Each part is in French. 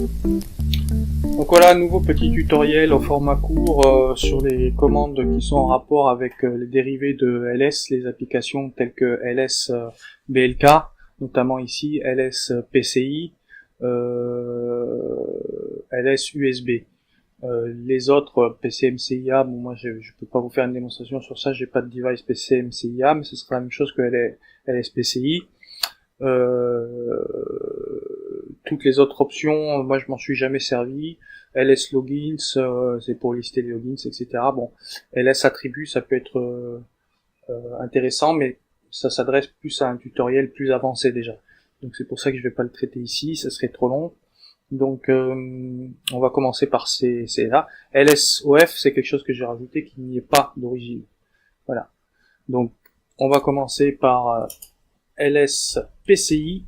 Donc voilà, nouveau petit tutoriel au format court sur les commandes qui sont en rapport avec les dérivés de ls, les applications telles que ls BLK, notamment ici ls PCI, ls USB. Les autres PCMCIA, bon moi je peux pas vous faire une démonstration sur ça, j'ai pas de device PCMCIA, mais ce sera la même chose que LSPCI. Toutes les autres options, moi je m'en suis jamais servi. LS logins, c'est pour lister les logins, etc. Bon, LS attributs, ça peut être intéressant, mais ça s'adresse plus à un tutoriel plus avancé déjà. Donc c'est pour ça que je vais pas le traiter ici, ça serait trop long. Donc on va commencer par ces là. LSOF, c'est quelque chose que j'ai rajouté qui n'y est pas d'origine. Voilà. Donc on va commencer par LSPCI.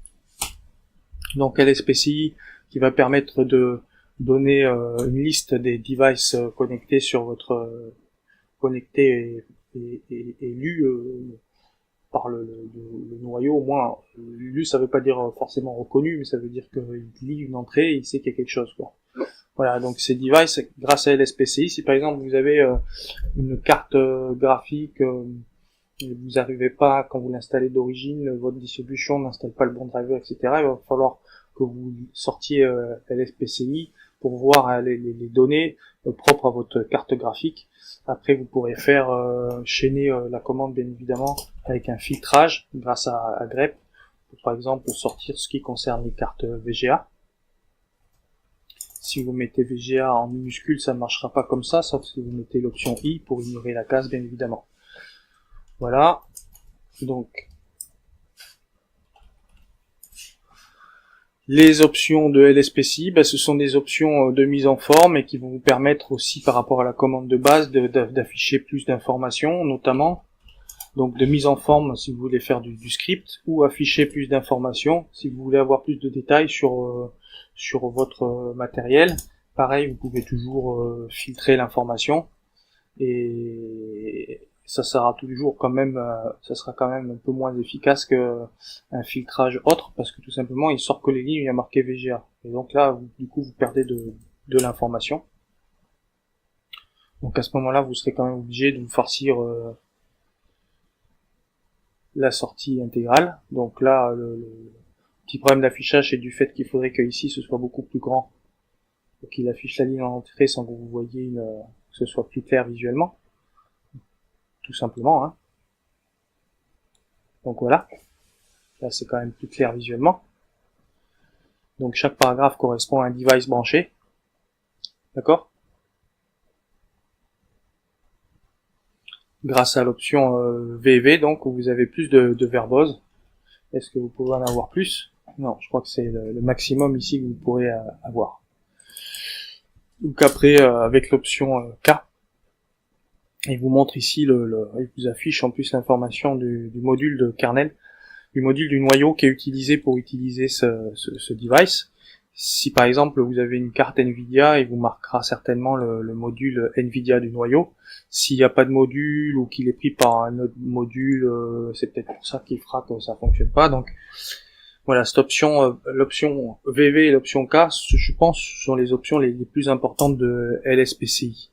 Donc LSPCI qui va permettre de donner une liste des devices connectés sur votre connectés et lus par le noyau. Au moins lu, ça veut pas dire forcément reconnu, mais ça veut dire qu'il lit une entrée et il sait qu'il y a quelque chose, quoi. Voilà, donc ces devices, grâce à LSPCI, si par exemple vous avez une carte graphique et vous n'arrivez pas, quand vous l'installez d'origine, votre distribution n'installe pas le bon driver, etc., il va falloir que vous sortiez LSPCI pour voir les données propres à votre carte graphique. Après, vous pourrez faire chaîner la commande, bien évidemment, avec un filtrage grâce à grep, pour par exemple sortir ce qui concerne les cartes VGA. Si vous mettez VGA en minuscule, ça ne marchera pas comme ça, sauf si vous mettez l'option I pour ignorer la case, bien évidemment. Voilà, donc les options de LSPCI, ce sont des options de mise en forme et qui vont vous permettre aussi par rapport à la commande de base d'afficher plus d'informations, notamment donc de mise en forme si vous voulez faire du script, ou afficher plus d'informations si vous voulez avoir plus de détails sur votre matériel. Pareil, vous pouvez toujours filtrer l'information et ça sera toujours quand même, ça sera quand même un peu moins efficace que un filtrage autre, parce que tout simplement il sort que les lignes où il y a marqué VGA. Et donc là, du coup, vous perdez de l'information. Donc à ce moment-là, vous serez quand même obligé de vous farcir la sortie intégrale. Donc là, le petit problème d'affichage, c'est du fait qu'il faudrait que ici ce soit beaucoup plus grand pour qu'il affiche la ligne en entrée sans que vous voyez que ce soit plus clair visuellement. Tout simplement, hein. Donc voilà. Là, c'est quand même plus clair visuellement. Donc chaque paragraphe correspond à un device branché. D'accord? Grâce à l'option VV, donc, où vous avez plus de verbose. Est-ce que vous pouvez en avoir plus? Non, je crois que c'est le maximum ici que vous pourrez avoir. Donc après, avec l'option K, il vous montre ici, il vous affiche en plus l'information du module de kernel, du module du noyau qui est utilisé pour utiliser ce device. Si par exemple vous avez une carte Nvidia, il vous marquera certainement le module Nvidia du noyau. S'il n'y a pas de module ou qu'il est pris par un autre module, c'est peut-être pour ça qu'il fera que ça fonctionne pas. Donc voilà, cette option, l'option VV et l'option K, je pense, sont les options les plus importantes de LSPCI.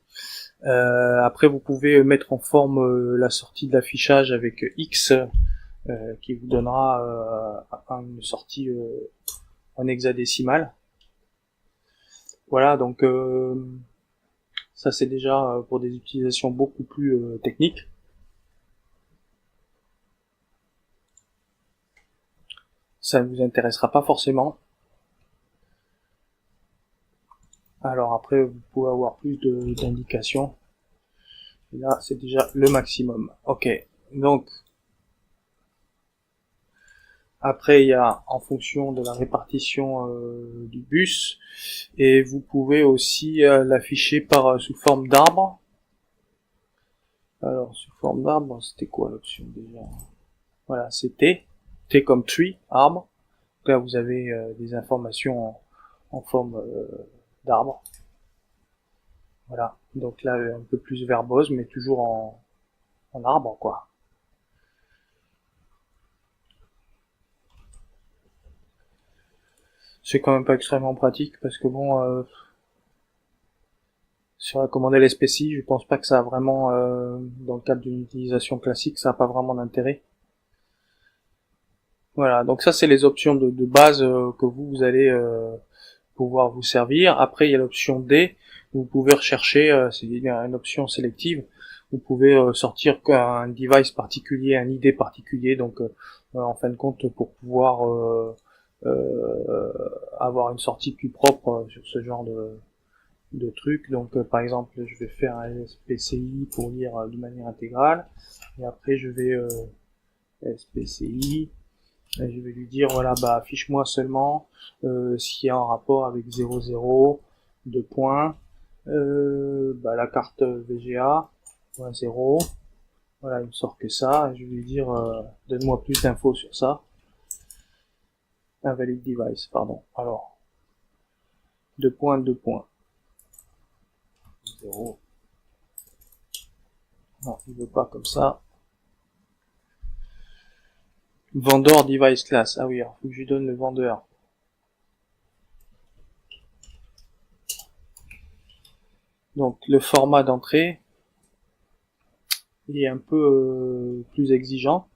Après, vous pouvez mettre en forme la sortie de l'affichage avec X, qui vous donnera une sortie en hexadécimal. Voilà, donc ça c'est déjà pour des utilisations beaucoup plus techniques. Ça ne vous intéressera pas forcément. Alors après, vous pouvez avoir plus d'indications. Là, c'est déjà le maximum. Ok, donc après, il y a en fonction de la répartition du bus, et vous pouvez aussi l'afficher par sous forme d'arbre. Alors, sous forme d'arbre, c'était quoi l'option déjà? Voilà, c'est T. T comme tree, arbre. Donc là, vous avez des informations en forme d'arbre. Voilà, donc là, un peu plus verbose, mais toujours en arbre, quoi. C'est quand même pas extrêmement pratique parce que bon, sur la commande LSPCI, je pense pas que ça a vraiment, dans le cadre d'une utilisation classique, ça a pas vraiment d'intérêt. Voilà, donc ça c'est les options de base que vous allez pouvoir vous servir. Après il y a l'option D, vous pouvez rechercher, c'est une option sélective, vous pouvez sortir un device particulier, un ID particulier, donc en fin de compte pour pouvoir avoir une sortie plus propre sur ce genre de trucs. Donc par exemple je vais faire un SPCI pour lire de manière intégrale, et après je vais SPCI, et je vais lui dire voilà bah affiche-moi seulement s'il y a un rapport avec 00, 2 points, bah, la carte VGA, 0, voilà il me sort que ça, et je vais lui dire donne-moi plus d'infos sur ça. Invalid device, pardon. Alors 2 points, 2 points, 0. Non, il veut pas comme ça. Vendor device class. Ah oui, alors faut que je lui donne le vendeur. Donc le format d'entrée est un peu plus exigeant.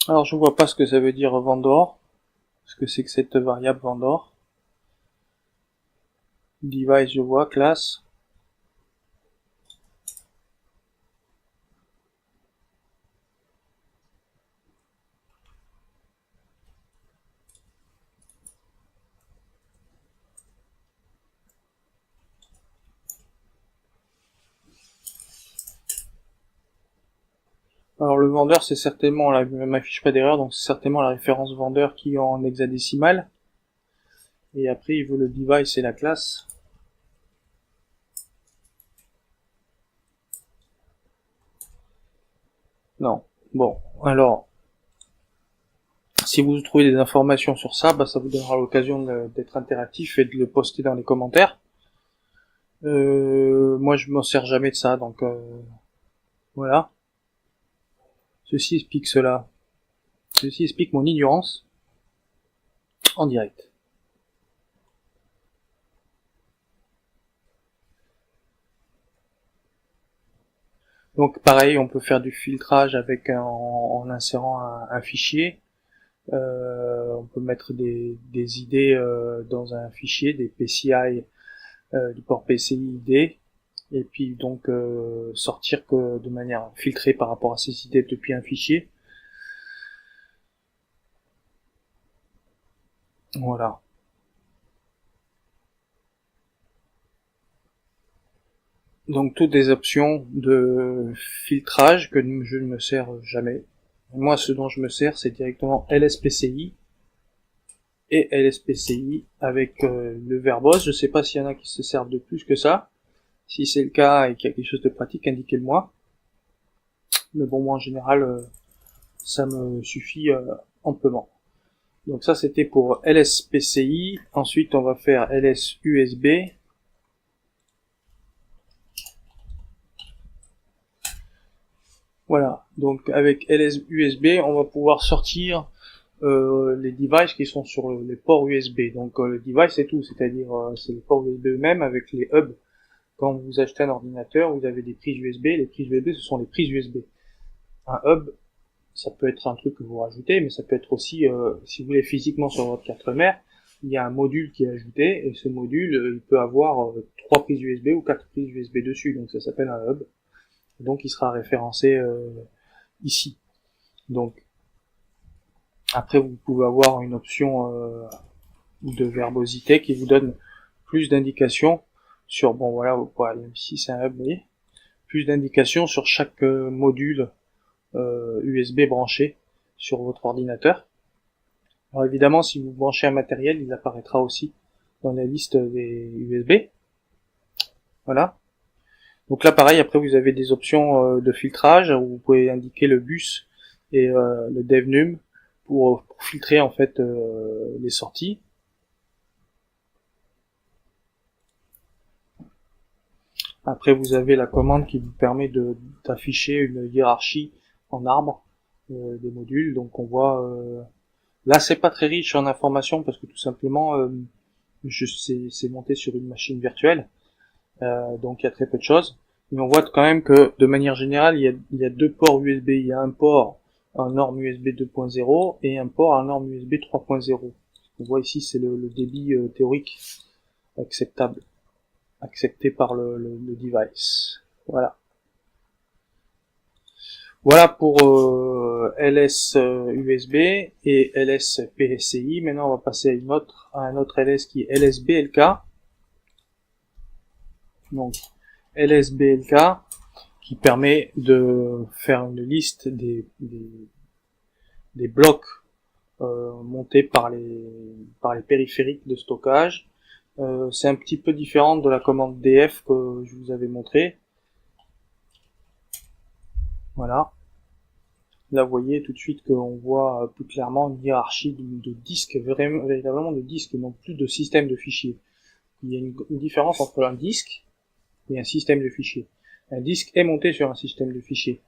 Alors je vois pas ce que ça veut dire vendor. Ce que c'est que cette variable vendor. Device je vois, classe. Alors le vendeur c'est certainement, là il m'affiche pas d'erreur, donc c'est certainement la référence vendeur qui est en hexadécimal. Et après il veut le device et la classe. Non. Bon, alors si vous trouvez des informations sur ça, bah, ça vous donnera l'occasion d'être interactif et de le poster dans les commentaires. Moi je m'en sers jamais de ça, donc voilà. Ceci explique cela. Ceci explique mon ignorance en direct. Donc pareil, on peut faire du filtrage avec en insérant un fichier. On peut mettre des idées dans un fichier, des PCI, du port PCI ID, et puis donc sortir que de manière filtrée par rapport à ces idées depuis un fichier. Voilà. Donc toutes des options de filtrage que je ne me sers jamais. Moi ce dont je me sers c'est directement LSPCI et LSPCI avec le verbos. Je sais pas s'il y en a qui se servent de plus que ça. Si c'est le cas et qu'il y a quelque chose de pratique, indiquez-le-moi. Mais bon, moi en général, ça me suffit amplement. Donc ça c'était pour LSPCI. Ensuite on va faire LSUSB. Voilà, donc avec LSUSB on va pouvoir sortir les devices qui sont sur les ports USB. Donc le device c'est tout, c'est-à-dire c'est les ports USB eux-mêmes avec les hubs. Quand vous achetez un ordinateur, vous avez des prises USB. Les prises USB, ce sont les prises USB. Un hub, ça peut être un truc que vous rajoutez, mais ça peut être aussi, si vous voulez physiquement sur votre carte mère, il y a un module qui est ajouté, et ce module, il peut avoir 3 prises USB ou 4 prises USB dessus, donc ça s'appelle un hub. Donc il sera référencé ici. Donc après vous pouvez avoir une option de verbosité qui vous donne plus d'indications sur, bon voilà, vous pouvez aller ici, c'est un hub, vous voyez, plus d'indications sur chaque module USB branché sur votre ordinateur. Alors évidemment, si vous branchez un matériel, il apparaîtra aussi dans la liste des USB. Voilà. Donc là, pareil, après vous avez des options de filtrage où vous pouvez indiquer le bus et le devnum pour filtrer en fait les sorties. Après, vous avez la commande qui vous permet d'afficher une hiérarchie en arbre des modules. Donc on voit là, c'est pas très riche en informations parce que tout simplement c'est monté sur une machine virtuelle, donc il y a très peu de choses. Mais on voit quand même que de manière générale, il y a deux ports USB. Il y a un port en norme USB 2.0 et un port en norme USB 3.0. On voit ici, c'est le débit théorique accepté par le device. Voilà. Voilà pour LS USB et LS PCI. Maintenant, on va passer à un autre LS qui est LS BLK. Donc, LS BLK qui permet de faire une liste des blocs montés par les périphériques de stockage. C'est un petit peu différent de la commande DF que je vous avais montré. Voilà. Là, vous voyez tout de suite qu'on voit plus clairement une hiérarchie de disques, véritablement de disques, non plus de système de fichiers. Il y a une différence entre un disque et un système de fichiers. Un disque est monté sur un système de fichiers,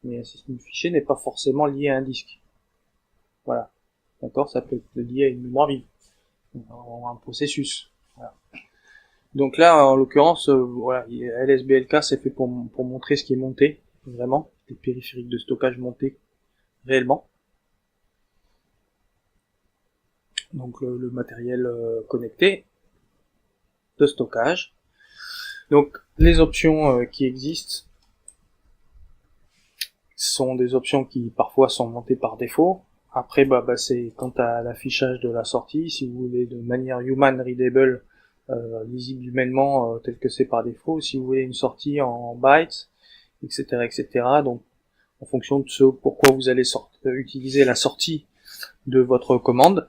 mais un système de fichiers n'est pas forcément lié à un disque. Voilà. D'accord? Ça peut être lié à une mémoire vive, ou un processus. Voilà. Donc là, en l'occurrence, voilà, LSBLK, c'est fait pour montrer ce qui est monté, vraiment, les périphériques de stockage montés réellement. Donc le matériel connecté de stockage. Donc les options qui existent sont des options qui parfois sont montées par défaut. Après, c'est quant à l'affichage de la sortie, si vous voulez de manière human readable, lisible humainement, tel que c'est par défaut, si vous voulez une sortie en bytes, etc., etc. Donc, en fonction de ce pourquoi vous allez utiliser la sortie de votre commande.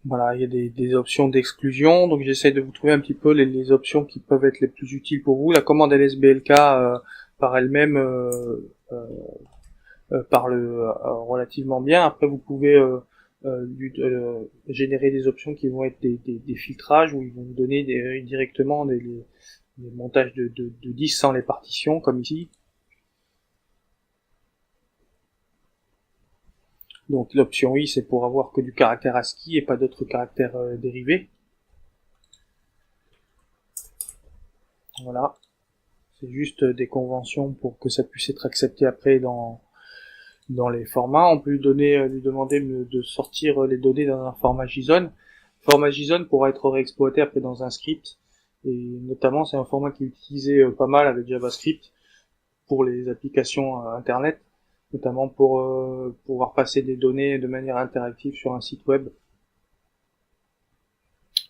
Voilà, il y a des options d'exclusion, donc j'essaie de vous trouver un petit peu les options qui peuvent être les plus utiles pour vous. La commande LSBLK par elle-même parle relativement bien. Après, vous pouvez générer des options qui vont être des filtrages où ils vont vous donner directement des montages de disques sans les partitions, comme ici. Donc l'option I, c'est pour avoir que du caractère ASCII et pas d'autres caractères dérivés. Voilà. C'est juste des conventions pour que ça puisse être accepté après dans les formats. On peut lui demander de sortir les données dans un format JSON. Le format JSON pourra être réexploité après dans un script. Et notamment, c'est un format qui est utilisé pas mal avec JavaScript pour les applications Internet, notamment pour pouvoir passer des données de manière interactive sur un site web.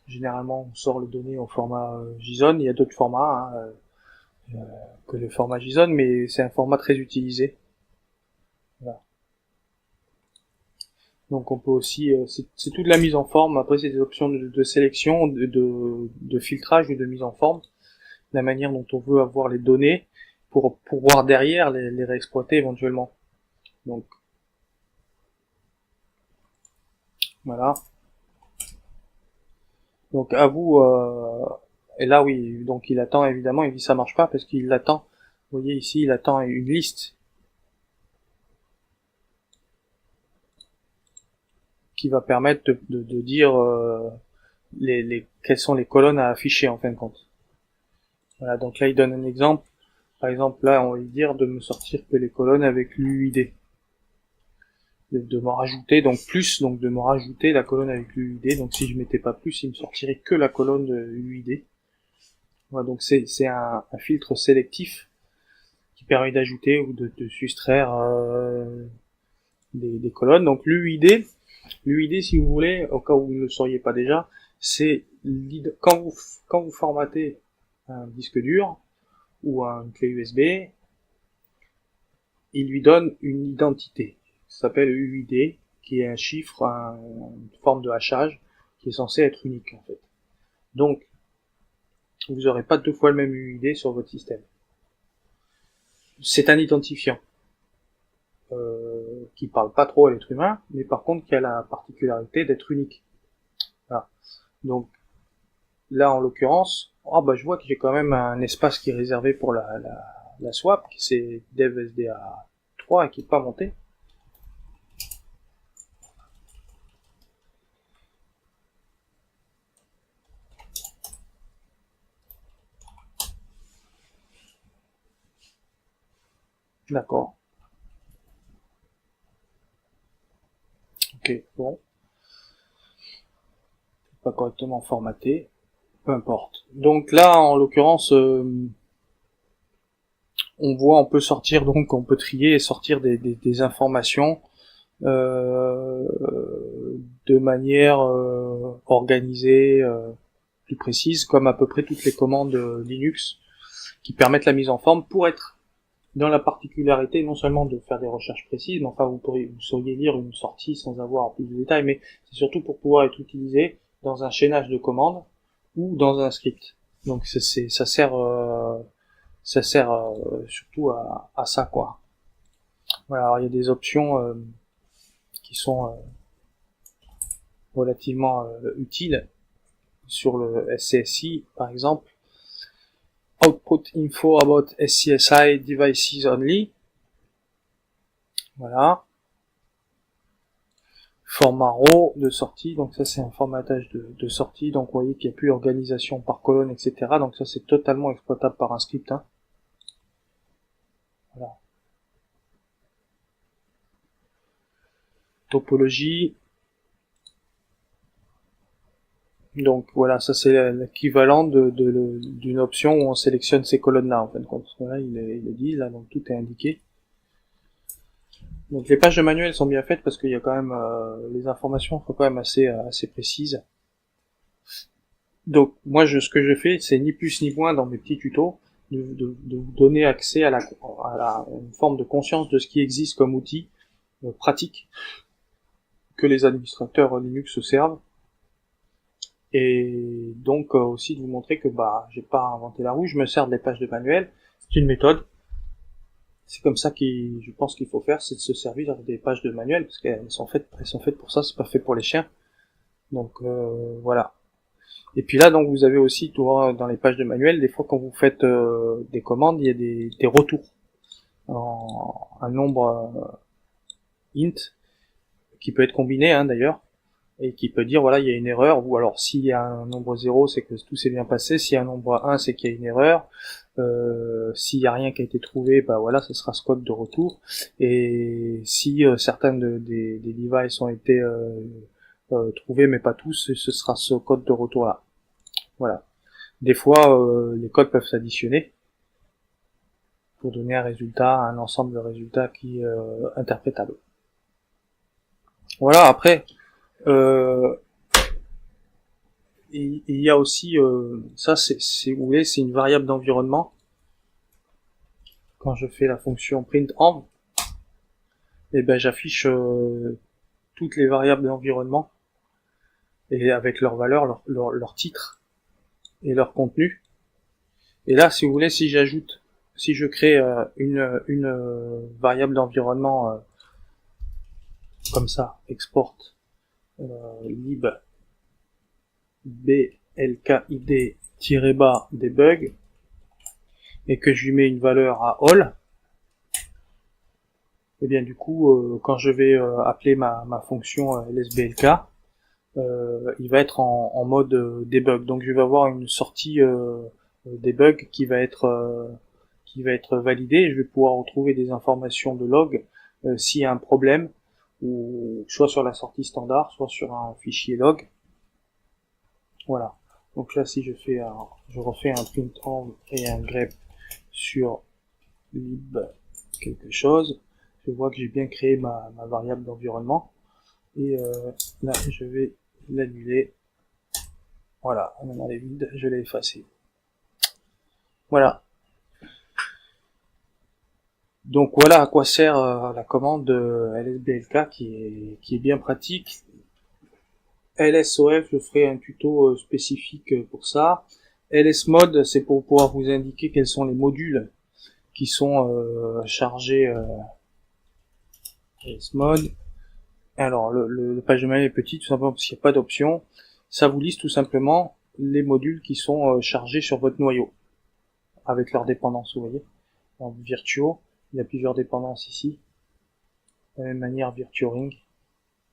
Généralement, on sort les données au format JSON. Il y a d'autres formats que le format JSON, mais c'est un format très utilisé. Voilà. Donc on peut aussi, c'est toute la mise en forme. Après, c'est des options de sélection, de filtrage ou de mise en forme, la manière dont on veut avoir les données pour pouvoir derrière les réexploiter éventuellement. Donc voilà. Donc à vous. Et là oui, donc il attend évidemment. Il dit ça marche pas parce qu'il attend. Vous voyez ici, il attend une liste qui va permettre de dire quelles sont les colonnes à afficher en fin de compte. Voilà, donc là il donne un exemple. Par exemple là on va lui dire de me sortir que les colonnes avec l'UID. De me rajouter donc plus, donc de me rajouter la colonne avec l'UID. Donc si je mettais pas plus, il me sortirait que la colonne de l'UID. Voilà, donc c'est un filtre sélectif qui permet d'ajouter ou de soustraire des colonnes. Donc l'UID, si vous voulez, au cas où vous ne le sauriez pas déjà, c'est quand vous formatez un disque dur ou une clé USB, il lui donne une identité. Ça s'appelle UID, qui est un chiffre, une forme de hachage, qui est censé être unique en fait. Donc, vous n'aurez pas deux fois le même UID sur votre système. C'est un identifiant qui parle pas trop à l'être humain, mais par contre qui a la particularité d'être unique. Voilà. Donc là en l'occurrence, je vois que j'ai quand même un espace qui est réservé pour la swap, qui c'est dev SDA 3 et qui n'est pas monté. D'accord. Ok, bon. Pas correctement formaté. Peu importe. Donc là, en l'occurrence, on voit, on peut sortir, donc on peut trier et sortir des informations de manière organisée, plus précise, comme à peu près toutes les commandes Linux qui permettent la mise en forme pour être dans la particularité non seulement de faire des recherches précises, mais enfin vous sauriez lire une sortie sans avoir plus de détails, mais c'est surtout pour pouvoir être utilisé dans un chaînage de commandes ou dans un script. Donc ça sert surtout à ça quoi. Voilà, alors il y a des options qui sont relativement utiles sur le SCSI par exemple. Output info about SCSI devices only. Voilà. Format RAW de sortie, donc ça c'est un formatage de sortie, donc vous voyez qu'il n'y a plus organisation par colonne, etc. Donc ça c'est totalement exploitable par un script. Hein. Voilà. Topologie. Donc voilà, ça c'est l'équivalent d'une option où on sélectionne ces colonnes-là en fin de compte. Voilà, il le dit, là, donc tout est indiqué. Donc les pages de manuel sont bien faites parce qu'il y a quand même les informations sont quand même assez précises. Donc moi ce que je fais, c'est ni plus ni moins dans mes petits tutos de vous donner accès à une forme de conscience de ce qui existe comme outil pratique que les administrateurs Linux se servent. Et donc aussi de vous montrer que j'ai pas inventé la roue, je me sers des pages de manuel, c'est une méthode. C'est comme ça je pense qu'il faut faire, c'est de se servir des pages de manuel parce qu'elles sont faites pour ça, c'est pas fait pour les chiens. Donc voilà. Et puis là donc vous avez aussi dans les pages de manuel, des fois quand vous faites des commandes, il y a des retours en un nombre int qui peut être combiné d'ailleurs. Et qui peut dire voilà il y a une erreur, ou alors s'il y a un nombre 0 c'est que tout s'est bien passé, s'il y a un nombre 1 c'est qu'il y a une erreur, s'il y a rien qui a été trouvé, voilà ce sera ce code de retour, et si certaines des devices ont été trouvés mais pas tous, ce sera ce code de retour là. Voilà. Des fois les codes peuvent s'additionner pour donner un ensemble de résultats qui est interprétable. Voilà, après il y a aussi ça c'est vous voulez, c'est une variable d'environnement. Quand je fais la fonction print_env, j'affiche toutes les variables d'environnement et avec leurs valeurs, leur titre et leur contenu. Et là, si vous voulez, si je crée une variable d'environnement comme ça, export lib blkid-debug et que je lui mets une valeur à all, et bien du coup quand je vais appeler ma fonction lsblk, il va être en mode debug. Donc je vais avoir une sortie debug qui va être validée, et je vais pouvoir retrouver des informations de log s'il y a un problème, ou soit sur la sortie standard, soit sur un fichier log. Voilà. Donc là, si je refais un print_env et un grep sur lib quelque chose, je vois que j'ai bien créé ma variable d'environnement. Et là, je vais l'annuler. Voilà, on est vide, je l'ai effacé. Voilà. Donc voilà à quoi sert la commande lsblk qui est bien pratique. lsof, je ferai un tuto spécifique pour ça. lsmod, c'est pour pouvoir vous indiquer quels sont les modules qui sont chargés LSmod. Alors, le page de manuel est petit, tout simplement parce qu'il n'y a pas d'option. Ça vous liste tout simplement les modules qui sont chargés sur votre noyau, avec leurs dépendances, vous voyez. En Virtuo, il y a plusieurs dépendances ici. De la même manière, VirtuoRing.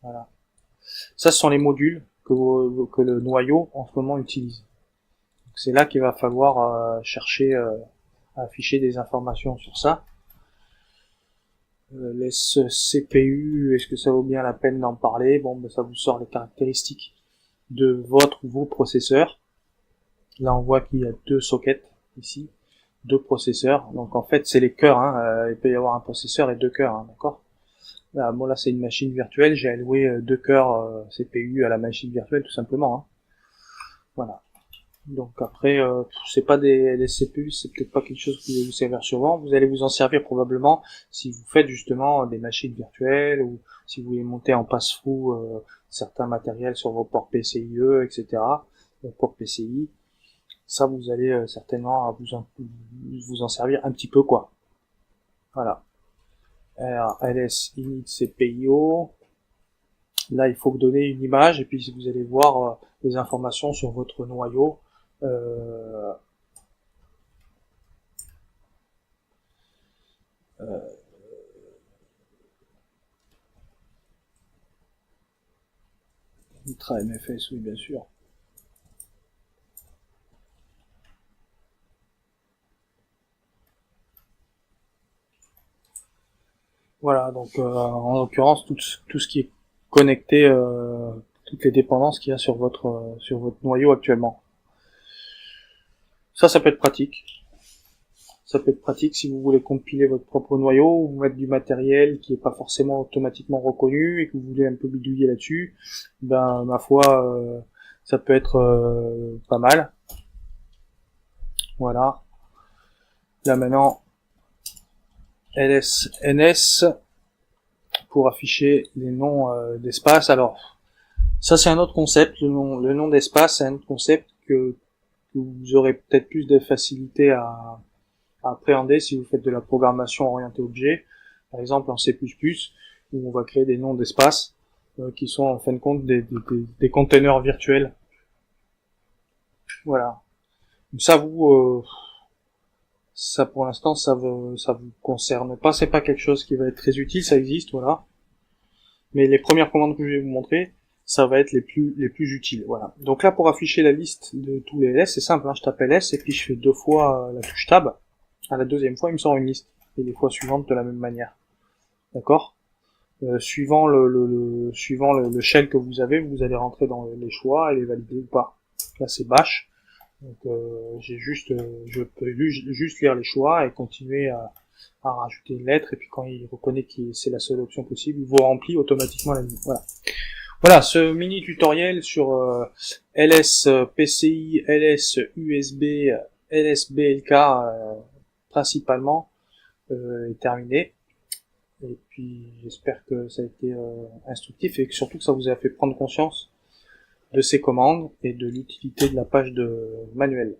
Voilà. Ça, ce sont les modules que le noyau, en ce moment, utilise. C'est là qu'il va falloir chercher à afficher des informations sur ça. Les CPU, est-ce que ça vaut bien la peine d'en parler? Bon, ben, ça vous sort les caractéristiques de votre ou vos processeurs. Là, on voit qu'il y a 2 sockets ici, 2 processeurs. Donc en fait, c'est les cœurs. Hein. Il peut y avoir un processeur et 2 cœurs, hein, d'accord? Là, bon, là, c'est une machine virtuelle. J'ai alloué 2 cœurs CPU à la machine virtuelle, tout simplement. Hein. Voilà. Donc après, c'est pas des CPU, c'est peut-être pas quelque chose que vous allez vous servir souvent. Vous allez vous en servir probablement si vous faites justement des machines virtuelles ou si vous voulez monter en passe-through certains matériels sur vos ports PCIe, etc. Ports PCI. Ça, vous allez certainement vous en servir un petit peu, quoi. Voilà. Alors, ls init cpio. Là, il faut vous donner une image et puis vous allez voir les informations sur votre noyau. Ultra MFS, oui, bien sûr. Voilà, donc en l'occurrence, tout ce qui est connecté, toutes les dépendances qu'il y a sur votre noyau actuellement. Ça peut être pratique. Ça peut être pratique si vous voulez compiler votre propre noyau ou vous mettre du matériel qui est pas forcément automatiquement reconnu et que vous voulez un peu bidouiller là-dessus. Ben, ma foi, ça peut être pas mal. Voilà. Là maintenant, LSNS pour afficher les noms d'espace. Alors, ça c'est un autre concept. Le nom d'espace, c'est un autre concept que vous aurez peut-être plus de facilité à appréhender si vous faites de la programmation orientée objet, par exemple en C++, où on va créer des noms d'espace qui sont en fin de compte des containers virtuels. Voilà. Donc ça ça pour l'instant ça vous concerne pas, c'est pas quelque chose qui va être très utile, ça existe, voilà. Mais les premières commandes que je vais vous montrer, ça va être les plus utiles, voilà. Donc là pour afficher la liste de tous les ls, c'est simple, hein, je tape ls et puis je fais 2 fois la touche tab. À la deuxième fois, il me sort une liste. Et les fois suivantes de la même manière. D'accord suivant le shell que vous avez, vous allez rentrer dans les choix et les valider ou pas. Là, c'est bash. Donc, je peux juste lire les choix et continuer à rajouter une lettre. Et puis, quand il reconnaît que c'est la seule option possible, il vous remplit automatiquement la liste. Voilà. Voilà, ce mini tutoriel sur LS PCI, LS USB, LS BLK principalement est terminé. Et puis j'espère que ça a été instructif et que surtout que ça vous a fait prendre conscience de ces commandes et de l'utilité de la page de manuel.